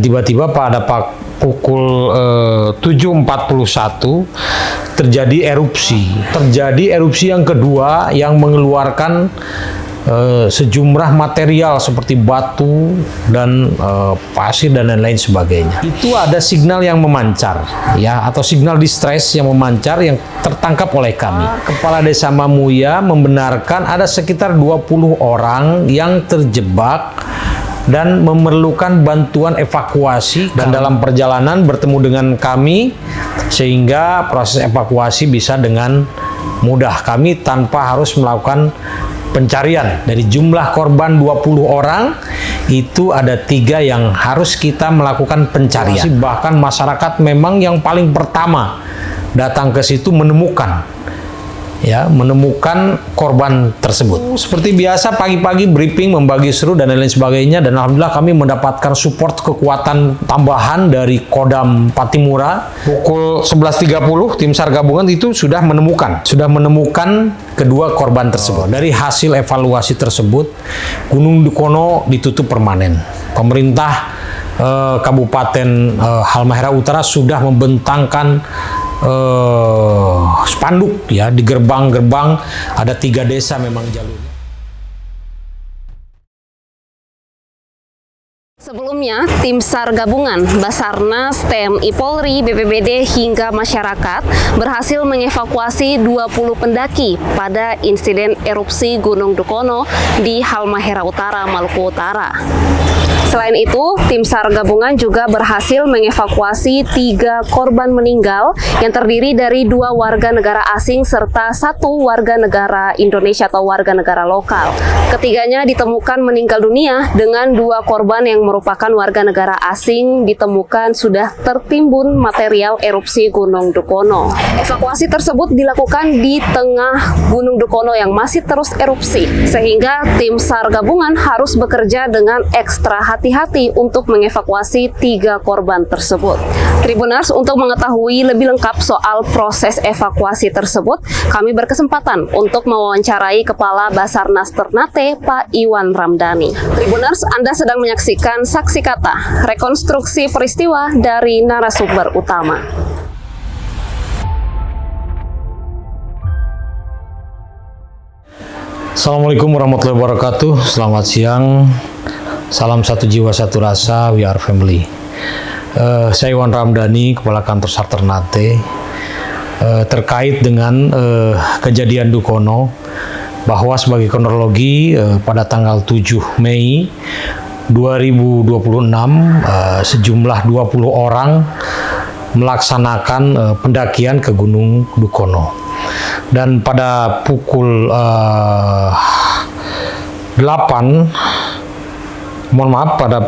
tiba-tiba pada pukul 7.41 terjadi erupsi yang kedua yang mengeluarkan sejumlah material seperti batu dan pasir dan lain-lain sebagainya. Itu ada signal yang memancar, ya, atau signal distress yang memancar yang tertangkap oleh kami. Kepala Desa Mamuya membenarkan ada sekitar 20 orang yang terjebak dan memerlukan bantuan evakuasi, dan dalam perjalanan bertemu dengan kami sehingga proses evakuasi bisa dengan mudah. Kami tanpa harus melakukan pencarian. Dari jumlah korban 20 orang itu ada 3 yang harus kita melakukan pencarian. Bahkan masyarakat memang yang paling pertama datang ke situ menemukan korban tersebut. Seperti biasa pagi-pagi briefing, membagi seru dan lain sebagainya, dan alhamdulillah kami mendapatkan support kekuatan tambahan dari Kodam Patimura. Pukul 11.30 tim SAR gabungan itu sudah menemukan kedua korban tersebut. Dari hasil evaluasi tersebut, Gunung Dukono ditutup permanen. Pemerintah Kabupaten Halmahera Utara sudah membentangkan spanduk, ya, di gerbang-gerbang. Ada 3 desa memang jalurnya. Sebelumnya, tim SAR gabungan, Basarnas, TNI Polri, BPBD hingga masyarakat berhasil mengevakuasi 20 pendaki pada insiden erupsi Gunung Dukono di Halmahera Utara, Maluku Utara. Selain itu, tim SAR gabungan juga berhasil mengevakuasi 3 korban meninggal yang terdiri dari 2 warga negara asing serta 1 warga negara Indonesia atau warga negara lokal. Ketiganya ditemukan meninggal dunia, dengan 2 korban yang merupakan warga negara asing ditemukan sudah tertimbun material erupsi Gunung Dukono. Evakuasi tersebut dilakukan di tengah Gunung Dukono yang masih terus erupsi, sehingga tim SAR gabungan harus bekerja dengan ekstra hati-hati untuk mengevakuasi 3 korban tersebut. Tribuners, untuk mengetahui lebih lengkap soal proses evakuasi tersebut, kami berkesempatan untuk mewawancarai Kepala Basarnas Ternate, Pak Iwan Ramdhani. Tribuners, Anda sedang menyaksikan Saksi Kata, rekonstruksi peristiwa dari narasumber utama. Assalamualaikum warahmatullahi wabarakatuh. Selamat siang. Salam satu jiwa satu rasa, we are family. Saya Iwan Ramdhani, Kepala Kantor SAR Ternate. Terkait dengan kejadian Dukono, bahwa sebagai kronologi pada tanggal 7 Mei 2026 sejumlah 20 orang melaksanakan pendakian ke Gunung Dukono. Dan pada pukul 8, pada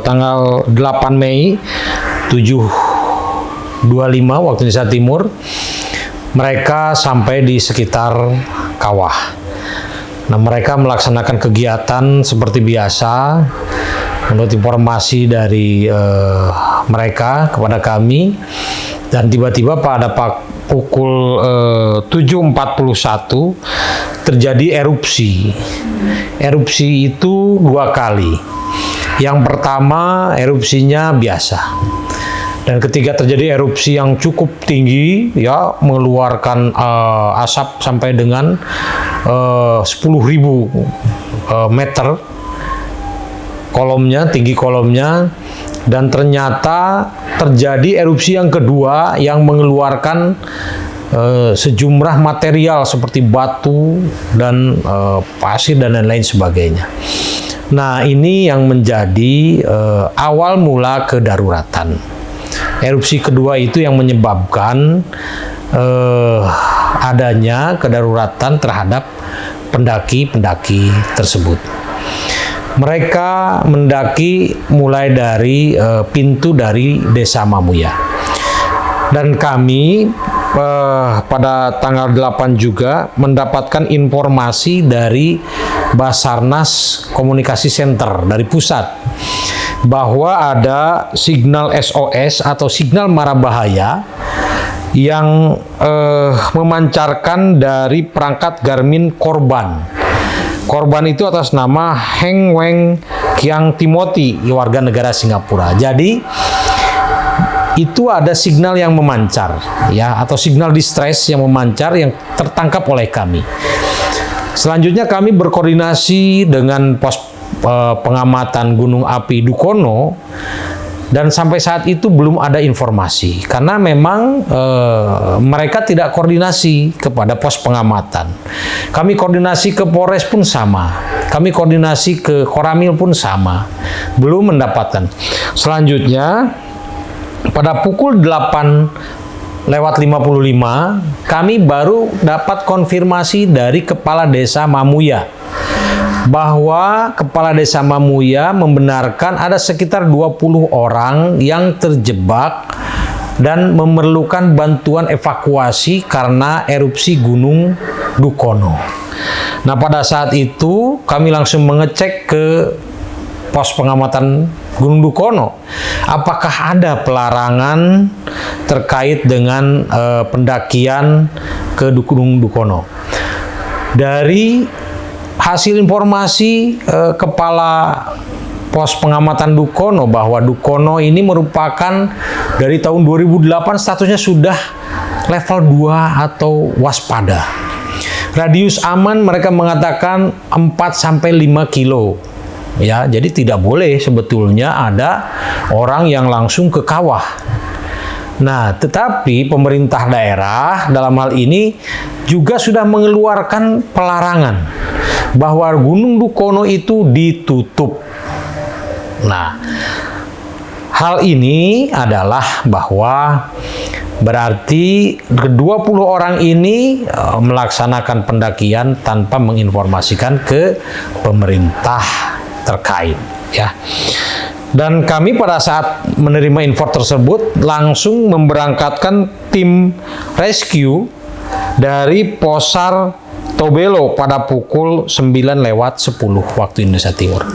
tanggal 8 Mei 7.25 waktu Indonesia Timur, mereka sampai di sekitar kawah. Nah, mereka melaksanakan kegiatan seperti biasa menurut informasi dari mereka kepada kami, dan tiba-tiba pada pukul 7.41 terjadi erupsi. Erupsi itu 2 kali. Yang pertama erupsinya biasa, dan ketika terjadi erupsi yang cukup tinggi, ya, mengeluarkan asap sampai dengan 10.000 meter kolomnya, tinggi kolomnya, dan ternyata terjadi erupsi yang kedua yang mengeluarkan sejumlah material seperti batu dan pasir dan lain-lain sebagainya. Nah, ini yang menjadi awal mula kedaruratan. Erupsi kedua itu yang menyebabkan adanya kedaruratan terhadap pendaki-pendaki tersebut. Mereka mendaki mulai dari pintu dari Desa Mamuya. Dan kami pada tanggal 8 juga mendapatkan informasi dari Basarnas Komunikasi Center dari pusat bahwa ada signal SOS atau signal mara bahaya yang memancarkan dari perangkat Garmin korban. Korban itu atas nama Heng Weng Kiang Timothy, warga negara Singapura. Jadi itu ada signal yang memancar, ya, atau signal distress yang memancar yang tertangkap oleh kami. Selanjutnya kami berkoordinasi dengan pos pengamatan gunung api Dukono, dan sampai saat itu belum ada informasi karena memang mereka tidak koordinasi kepada pos pengamatan. Kami koordinasi ke Polres pun sama, kami koordinasi ke Koramil pun sama, belum mendapatkan. Selanjutnya pada pukul 8:55 kami baru dapat konfirmasi dari Kepala Desa Mamuya bahwa Kepala Desa Mamuya membenarkan ada sekitar 20 orang yang terjebak dan memerlukan bantuan evakuasi karena erupsi Gunung Dukono. Nah, pada saat itu kami langsung mengecek ke pos pengamatan Gunung Dukono, apakah ada pelarangan terkait dengan pendakian ke Gunung Dukono. Dari hasil informasi Kepala Pos Pengamatan Dukono bahwa Dukono ini merupakan dari tahun 2008 statusnya sudah level 2 atau waspada. Radius aman mereka mengatakan 4-5 kilo. Ya, jadi tidak boleh sebetulnya ada orang yang langsung ke kawah. Nah, tetapi pemerintah daerah dalam hal ini juga sudah mengeluarkan pelarangan bahwa Gunung Dukono itu ditutup. Nah, hal ini adalah bahwa berarti ke-20 orang ini melaksanakan pendakian tanpa menginformasikan ke pemerintah terkait, ya. Dan kami pada saat menerima info tersebut langsung memberangkatkan tim rescue dari Posar Tobelo pada pukul 9:10 waktu Indonesia Timur.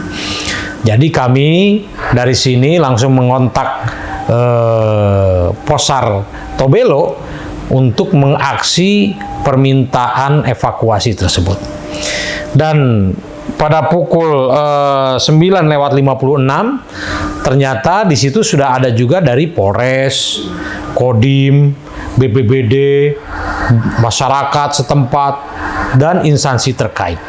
Jadi kami dari sini langsung mengontak Posar Tobelo untuk mengaksi permintaan evakuasi tersebut. Dan pada pukul 9:56 ternyata di situ sudah ada juga dari Polres, Kodim, BPBD, masyarakat setempat, dan instansi terkait.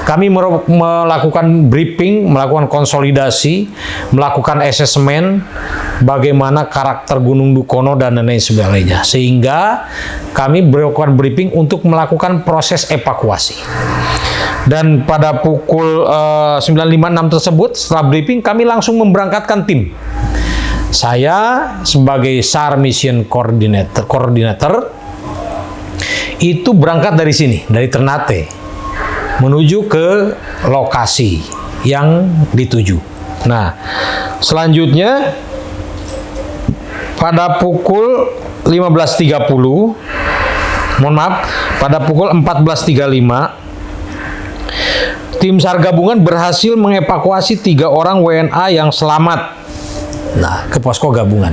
Kami melakukan briefing, melakukan konsolidasi, melakukan asesmen bagaimana karakter Gunung Dukono dan lain sebagainya. Sehingga kami melakukan briefing untuk melakukan proses evakuasi. Dan pada pukul 9:56 tersebut, setelah briefing, kami langsung memberangkatkan tim. Saya sebagai SAR Mission Coordinator itu berangkat dari sini, dari Ternate, menuju ke lokasi yang dituju. Nah, selanjutnya pada pukul 15:30, pada pukul 14:35, tim SAR gabungan berhasil mengevakuasi 3 orang WNA yang selamat. Nah, ke posko gabungan.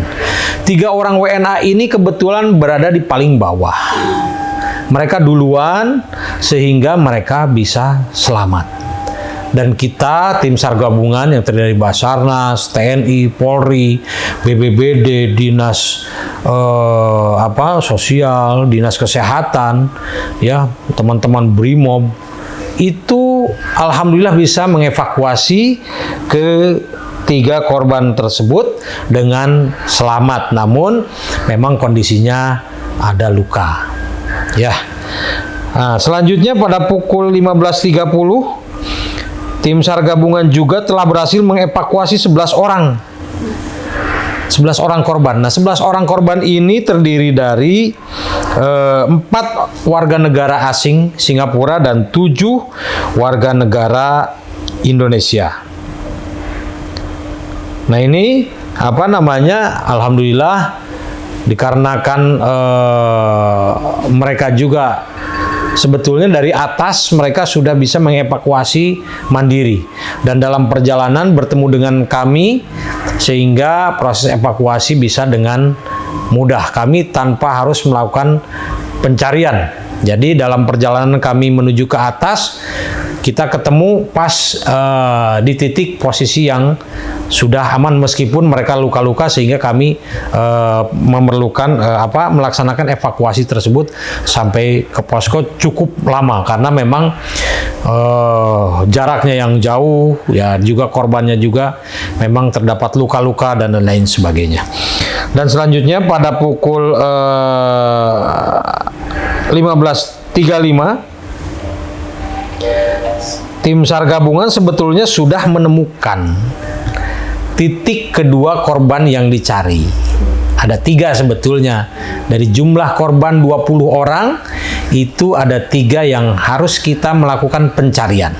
3 orang WNA ini kebetulan berada di paling bawah. Mereka duluan sehingga mereka bisa selamat. Dan kita tim SAR gabungan yang terdiri dari Basarnas, TNI, Polri, BPBD, Dinas Sosial, Dinas Kesehatan, ya, teman-teman Brimob, itu alhamdulillah bisa mengevakuasi ke 3 korban tersebut dengan selamat. Namun memang kondisinya ada luka. Ya. Nah, selanjutnya pada pukul 15:30 tim SAR gabungan juga telah berhasil mengevakuasi 11 orang. 11 orang korban. Nah, 11 orang korban ini terdiri dari 4 warga negara asing Singapura dan 7 warga negara Indonesia. Nah, ini alhamdulillah dikarenakan mereka juga sebetulnya dari atas mereka sudah bisa mengevakuasi mandiri dan dalam perjalanan bertemu dengan kami sehingga proses evakuasi bisa dengan mudah, kami tanpa harus melakukan pencarian. Jadi dalam perjalanan kami menuju ke atas kita ketemu pas di titik posisi yang sudah aman meskipun mereka luka-luka, sehingga kami memerlukan melaksanakan evakuasi tersebut sampai ke posko cukup lama karena memang jaraknya yang jauh, ya juga korbannya juga memang terdapat luka-luka dan lain sebagainya. Dan selanjutnya pada pukul 15.35 tim SAR gabungan sebetulnya sudah menemukan titik kedua korban yang dicari. Ada 3 sebetulnya. Dari jumlah korban 20 orang, itu ada 3 yang harus kita melakukan pencarian.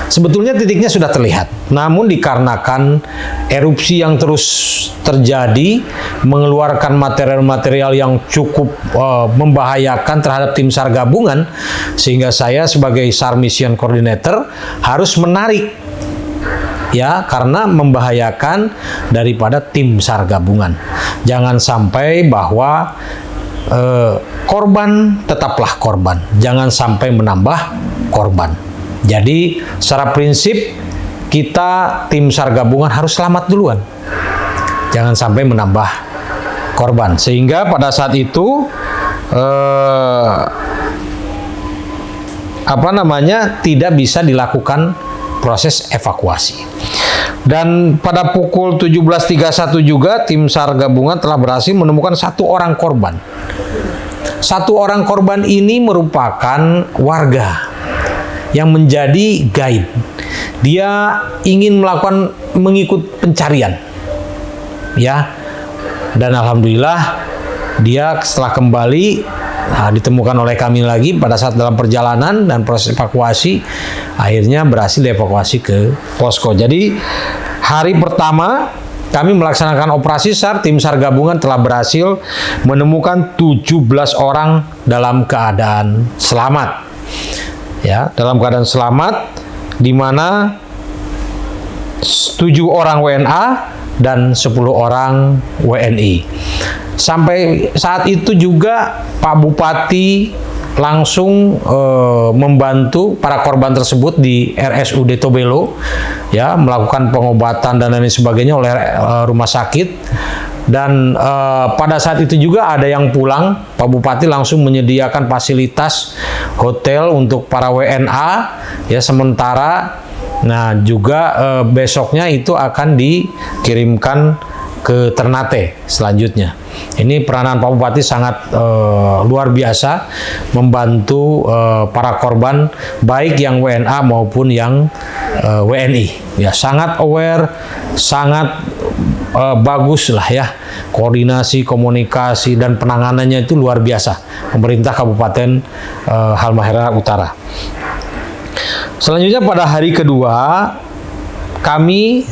Sebetulnya titiknya sudah terlihat, namun dikarenakan erupsi yang terus terjadi mengeluarkan material-material yang cukup membahayakan terhadap tim SAR gabungan, sehingga saya sebagai SAR Mission Coordinator harus menarik, ya, karena membahayakan daripada tim SAR gabungan. Jangan sampai bahwa korban tetaplah korban, jangan sampai menambah korban. Jadi secara prinsip kita tim SAR gabungan harus selamat duluan, jangan sampai menambah korban, sehingga pada saat itu tidak bisa dilakukan proses evakuasi. Dan pada pukul 17.31 juga tim SAR gabungan telah berhasil menemukan 1 orang korban. 1 orang korban ini merupakan warga yang menjadi guide. Dia ingin mengikut pencarian, ya. Dan alhamdulillah dia setelah kembali ditemukan oleh kami lagi pada saat dalam perjalanan dan proses evakuasi, akhirnya berhasil dievakuasi ke posko. Jadi hari pertama kami melaksanakan operasi SAR, tim SAR gabungan telah berhasil menemukan 17 orang dalam keadaan selamat. Ya, dalam keadaan selamat, di mana 7 orang WNA dan 10 orang WNI. Sampai saat itu juga Pak Bupati langsung membantu para korban tersebut di RSUD Tobelo, ya, melakukan pengobatan dan lain sebagainya oleh rumah sakit. Dan pada saat itu juga ada yang pulang, Pak Bupati langsung menyediakan fasilitas hotel untuk para WNA, ya, sementara. Nah, juga besoknya itu akan dikirimkan ke Ternate selanjutnya. Ini peranan Pak Bupati sangat luar biasa membantu para korban, baik yang WNA maupun yang WNI. Ya, sangat aware, sangat bagus lah, ya, koordinasi, komunikasi dan penanganannya itu luar biasa pemerintah Kabupaten Halmahera Utara. Selanjutnya pada hari kedua kami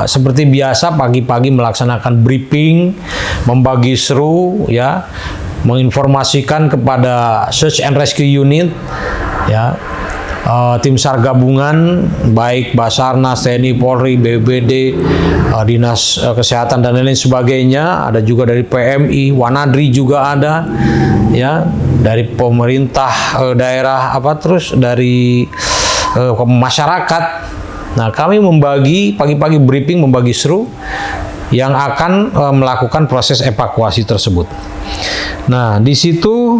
seperti biasa pagi-pagi melaksanakan briefing, membagi seru, ya, menginformasikan kepada Search and Rescue Unit, ya, tim SAR gabungan, baik Basarnas, TNI, Polri, BPBD, Dinas Kesehatan dan lain sebagainya. Ada juga dari PMI, Wanadri juga ada, ya, dari pemerintah daerah, terus dari masyarakat. Nah, kami membagi pagi-pagi briefing, membagi seru yang akan melakukan proses evakuasi tersebut. Nah, di situ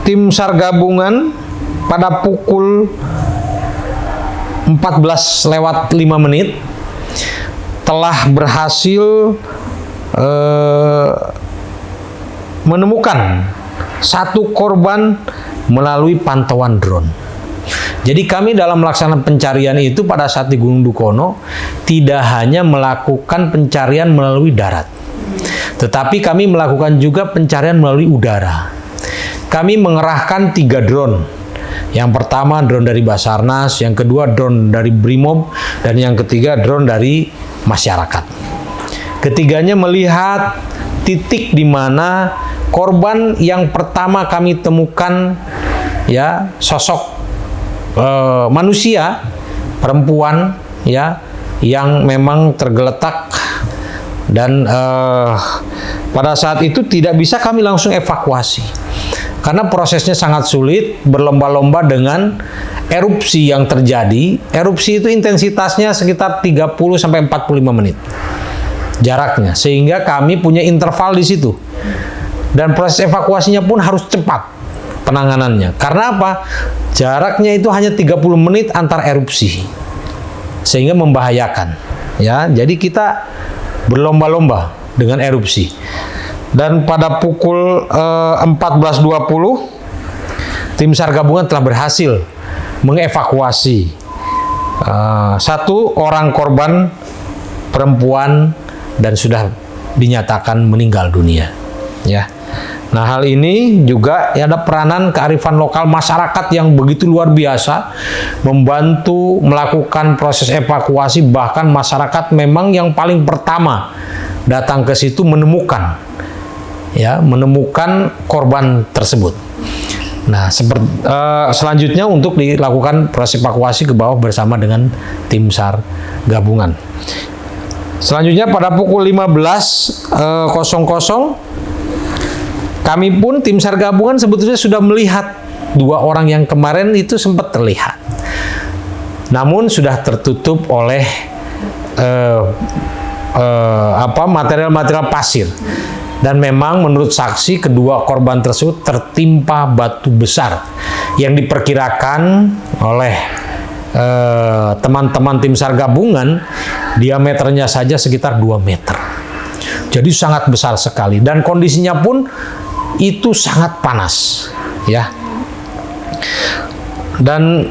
tim SAR gabungan pada pukul 14:05 telah berhasil menemukan 1 korban melalui pantauan drone. Jadi kami dalam melaksanakan pencarian itu pada saat di Gunung Dukono tidak hanya melakukan pencarian melalui darat, tetapi kami melakukan juga pencarian melalui udara. Kami mengerahkan 3 drone. Yang pertama drone dari Basarnas, yang kedua drone dari Brimob, dan yang ketiga drone dari masyarakat. Ketiganya melihat titik di mana korban yang pertama kami temukan, ya, sosok manusia perempuan, ya, yang memang tergeletak, dan pada saat itu tidak bisa kami langsung evakuasi karena prosesnya sangat sulit, berlomba-lomba dengan erupsi yang terjadi. Erupsi itu intensitasnya sekitar 30 sampai 45 menit jaraknya, sehingga kami punya interval di situ. Dan proses evakuasinya pun harus cepat penanganannya. Karena apa? Jaraknya itu hanya 30 menit antar erupsi, sehingga membahayakan. Ya, jadi kita berlomba-lomba dengan erupsi. Dan pada pukul 14.20 tim SAR gabungan telah berhasil mengevakuasi 1 orang korban perempuan dan sudah dinyatakan meninggal dunia. Ya. Nah, hal ini juga ada peranan kearifan lokal masyarakat yang begitu luar biasa membantu melakukan proses evakuasi. Bahkan masyarakat memang yang paling pertama datang ke situ menemukan korban tersebut. Nah, selanjutnya untuk dilakukan proses evakuasi ke bawah bersama dengan tim SAR gabungan. Selanjutnya pada pukul 15.00 kami pun tim SAR gabungan sebetulnya sudah melihat 2 orang yang kemarin itu sempat terlihat, namun sudah tertutup oleh material-material pasir. Dan memang menurut saksi kedua korban tersebut tertimpa batu besar yang diperkirakan oleh teman-teman tim SAR gabungan diameternya saja sekitar 2 meter. Jadi sangat besar sekali dan kondisinya pun itu sangat panas, ya. Dan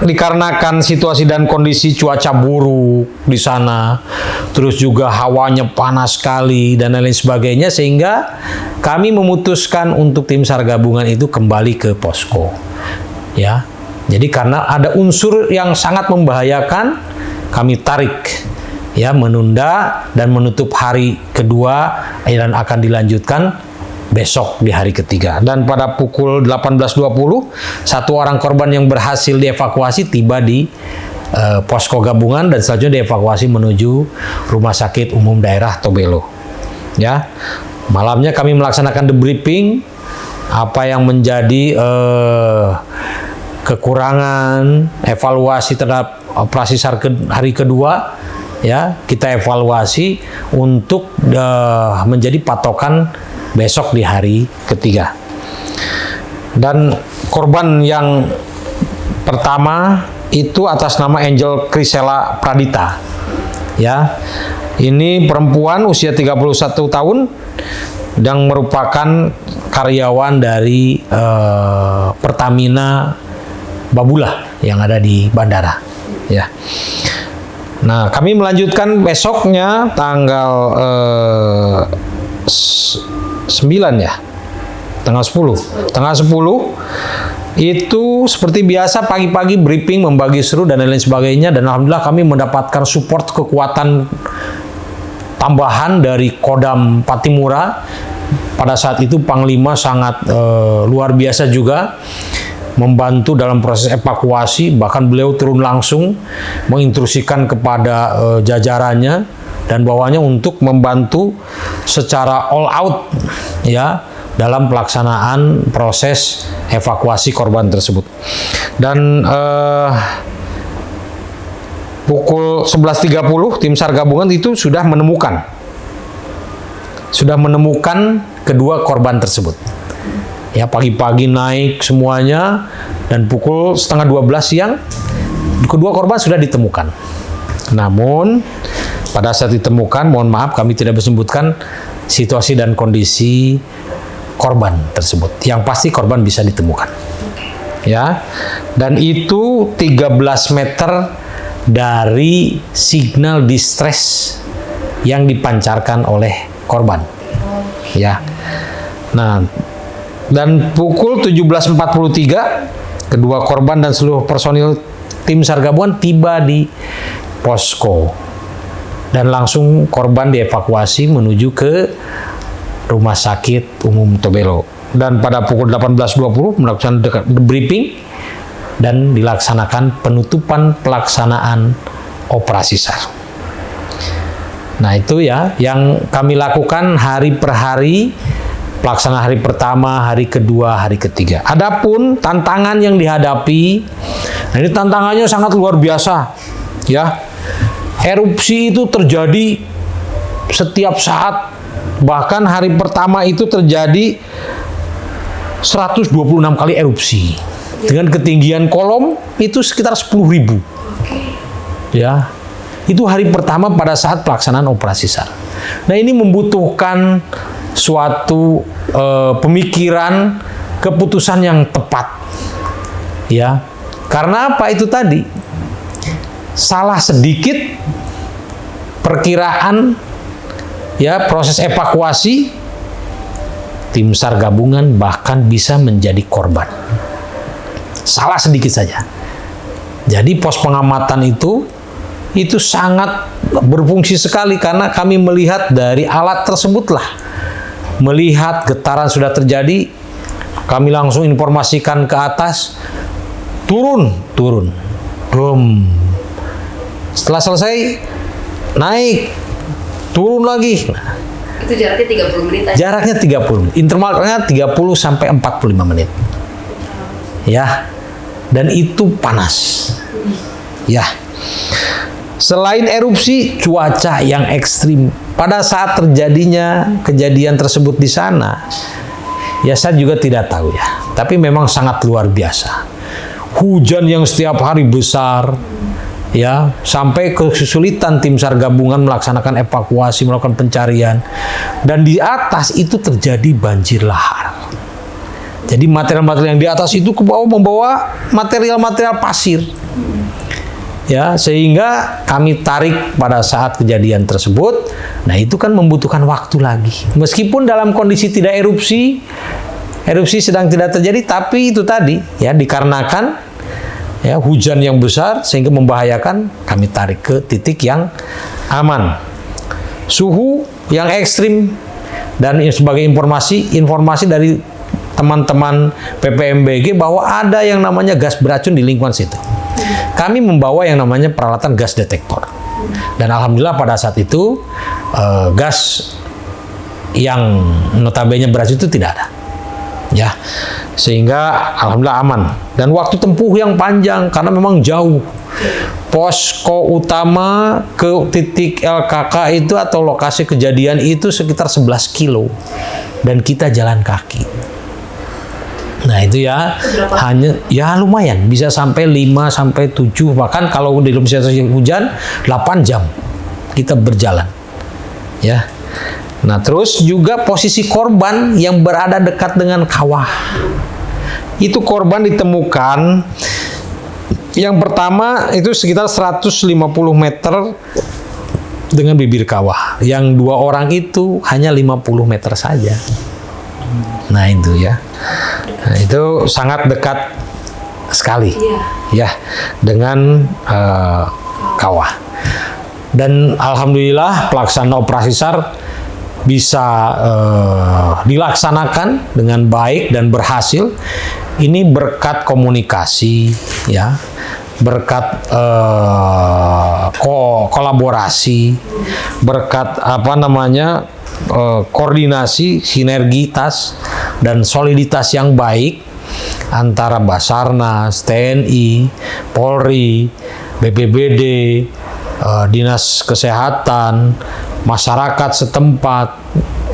dikarenakan situasi dan kondisi cuaca buruk di sana, terus juga hawanya panas sekali dan lain sebagainya, sehingga kami memutuskan untuk tim SAR gabungan itu kembali ke posko, ya. Jadi karena ada unsur yang sangat membahayakan, kami tarik, ya, menunda dan menutup hari kedua dan akan dilanjutkan besok di hari ketiga. Dan pada pukul 18.20 1 orang korban yang berhasil dievakuasi tiba di posko gabungan dan selanjutnya dievakuasi menuju Rumah Sakit Umum Daerah Tobelo. Ya, malamnya kami melaksanakan debriefing apa yang menjadi kekurangan, evaluasi terhadap operasi SAR hari kedua. Ya, kita evaluasi untuk menjadi patokan besok di hari ketiga. Dan korban yang pertama itu atas nama Angel Krisela Pradita. Ya, ini perempuan usia 31 tahun yang merupakan karyawan dari Pertamina Babula yang ada di bandara. Ya. Nah, kami melanjutkan besoknya tanggal 9 ya, tanggal 10 itu seperti biasa pagi-pagi briefing, membagi seru dan lain sebagainya, dan alhamdulillah kami mendapatkan support kekuatan tambahan dari Kodam Patimura. Pada saat itu Panglima sangat luar biasa juga membantu dalam proses evakuasi, bahkan beliau turun langsung menginstruksikan kepada jajarannya dan bawahnya untuk membantu secara all out, ya, dalam pelaksanaan proses evakuasi korban tersebut. Dan pukul 11.30 tim SAR gabungan itu sudah menemukan kedua korban tersebut. Ya, pagi-pagi naik semuanya dan pukul 11:30 siang kedua korban sudah ditemukan. Namun pada saat ditemukan, mohon maaf kami tidak menyebutkan situasi dan kondisi korban tersebut. Yang pasti korban bisa ditemukan. Ya. Dan itu 13 meter dari signal distress yang dipancarkan oleh korban. Ya. Nah, dan pukul 17.43 kedua korban dan seluruh personil tim SAR gabungan tiba di posko dan langsung korban dievakuasi menuju ke Rumah Sakit Umum Tobelo. Dan pada pukul 18.20 melakukan debriefing dan dilaksanakan penutupan pelaksanaan operasi SAR. Nah, itu ya yang kami lakukan hari per hari pelaksanaan hari pertama, hari kedua, hari ketiga. Adapun tantangan yang dihadapi, nah ini tantangannya sangat luar biasa, ya. Erupsi itu terjadi setiap saat, bahkan hari pertama itu terjadi 126 kali erupsi dengan ketinggian kolom itu sekitar 10.000. Ya, itu hari pertama pada saat pelaksanaan operasi SAR. Nah, ini membutuhkan suatu pemikiran, keputusan yang tepat, ya. Karena apa itu tadi? Salah sedikit perkiraan, ya, proses evakuasi, tim SAR gabungan bahkan bisa menjadi korban. Salah sedikit saja. Jadi pos pengamatan itu sangat berfungsi sekali karena kami melihat dari alat tersebutlah. Melihat getaran sudah terjadi, kami langsung informasikan ke atas, turun. Boom. Setelah selesai, naik, turun lagi. Nah, Itu jaraknya 30 menit aja. jaraknya 30, intervalnya 30 sampai 45 menit. Ya. Dan itu panas. Ya. Selain erupsi, cuaca yang ekstrim. Pada saat terjadinya kejadian tersebut di sana, ya saya juga tidak tahu ya. Tapi memang sangat luar biasa. Hujan yang setiap hari besar, ya, sampai kesulitan tim SAR gabungan melaksanakan evakuasi, melakukan pencarian. Dan di atas itu terjadi banjir lahar. Jadi material-material yang di atas itu ke bawah membawa material-material pasir. Ya, sehingga kami tarik pada saat kejadian tersebut. Nah, itu kan membutuhkan waktu lagi. Meskipun dalam kondisi tidak erupsi sedang tidak terjadi, tapi itu tadi ya dikarenakan ya hujan yang besar sehingga membahayakan, kami tarik ke titik yang aman. Suhu yang ekstrim dan sebagai informasi dari teman-teman PPMBG bahwa ada yang namanya gas beracun di lingkungan situ. Kami membawa yang namanya peralatan gas detektor. Dan alhamdulillah pada saat itu gas yang notabene beracun itu tidak ada. Ya, sehingga alhamdulillah aman. Dan waktu tempuh yang panjang karena memang jauh. Posko utama ke titik LKK itu atau lokasi kejadian itu sekitar 11 kilo. Dan kita jalan kaki. Nah, itu ya hanya ya lumayan bisa sampai 5 sampai 7, bahkan kalau di dalam situasi hujan 8 jam kita berjalan. Ya. Nah, terus juga posisi korban yang berada dekat dengan kawah. Itu korban ditemukan yang pertama itu sekitar 150 meter dengan bibir kawah. Yang 2 orang itu hanya 50 meter saja. Nah, itu ya. Nah, itu sangat dekat sekali. Ya, dengan kawah. Dan alhamdulillah pelaksanaan operasi SAR bisa dilaksanakan dengan baik dan berhasil. Ini berkat komunikasi, ya, berkat kolaborasi, berkat koordinasi, sinergitas dan soliditas yang baik antara Basarnas, TNI, Polri, BPBD, Dinas Kesehatan, masyarakat setempat,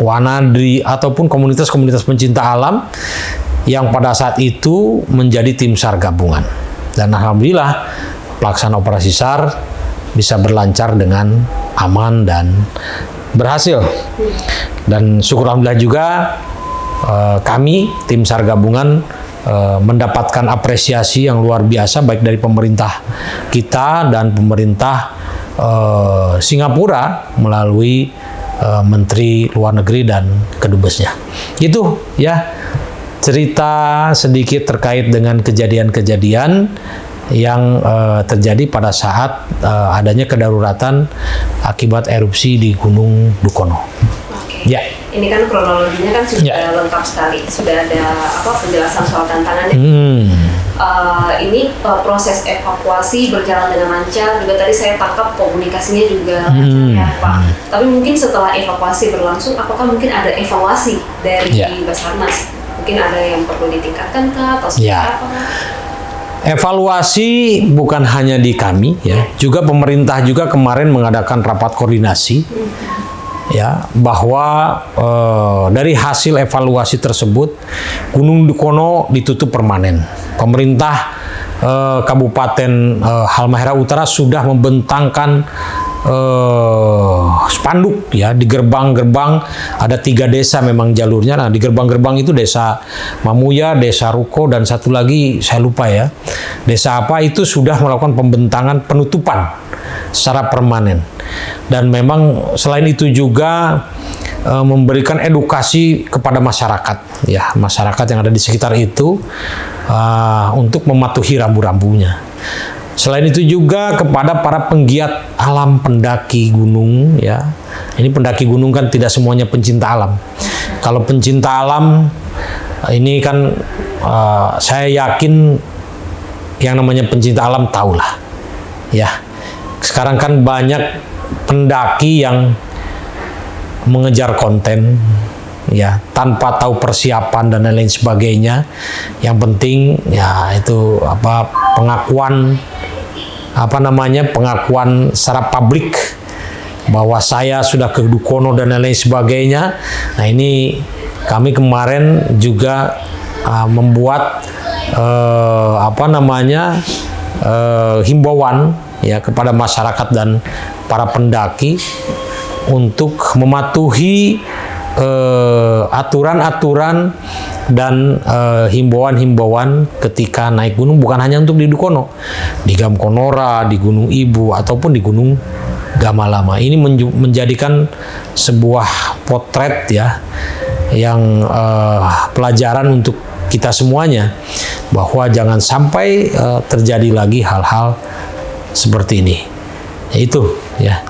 Wanadri, ataupun komunitas-komunitas pencinta alam yang pada saat itu menjadi tim SAR gabungan. Dan alhamdulillah pelaksanaan operasi SAR bisa berlancar dengan aman dan berhasil. Dan syukur alhamdulillah juga kami tim SAR gabungan mendapatkan apresiasi yang luar biasa baik dari pemerintah kita dan pemerintah Singapura melalui Menteri Luar Negeri dan Kedubesnya. Itu ya cerita sedikit terkait dengan kejadian-kejadian yang terjadi pada saat adanya kedaruratan akibat erupsi di Gunung Dukono. Ya. Ini kan kronologinya kan sudah lengkap sekali, sudah ada penjelasan soal tantangannya. proses evakuasi berjalan dengan lancar. Juga tadi saya tangkap komunikasinya juga lancar ya Pak. Tapi mungkin setelah evakuasi berlangsung, apakah mungkin ada evaluasi dari Basarnas? Mungkin ada yang perlu ditingkatkan kah atau seperti apa? Evaluasi bukan hanya di kami ya, juga pemerintah juga kemarin mengadakan rapat koordinasi ya, bahwa dari hasil evaluasi tersebut Gunung Dukono ditutup permanen. Pemerintah Kabupaten Halmahera Utara sudah membentangkan spanduk ya di gerbang-gerbang. Ada 3 desa memang jalurnya. Nah, di gerbang-gerbang itu desa Mamuya, desa Ruko, dan satu lagi saya lupa ya, desa apa, itu sudah melakukan pembentangan penutupan secara permanen. Dan memang selain itu juga memberikan edukasi kepada masyarakat ya, masyarakat yang ada di sekitar itu untuk mematuhi rambu-rambunya. Selain itu juga kepada para penggiat alam, pendaki gunung ya. Ini pendaki gunung kan tidak semuanya pencinta alam. Kalau pencinta alam ini kan saya yakin yang namanya pencinta alam tahulah ya. Sekarang kan banyak pendaki yang mengejar konten ya tanpa tahu persiapan dan lain sebagainya. Yang penting ya itu pengakuan secara publik bahwa saya sudah ke Dukono dan lain sebagainya. Nah, ini kami kemarin juga membuat himbauan ya kepada masyarakat dan para pendaki untuk mematuhi aturan-aturan dan himbauan-himbauan ketika naik gunung, bukan hanya untuk di Dukono, di Gamkonora, di Gunung Ibu, ataupun di Gunung Gamalama. Ini menjadikan sebuah potret ya, yang pelajaran untuk kita semuanya, bahwa jangan sampai terjadi lagi hal-hal seperti ini. Itu ya.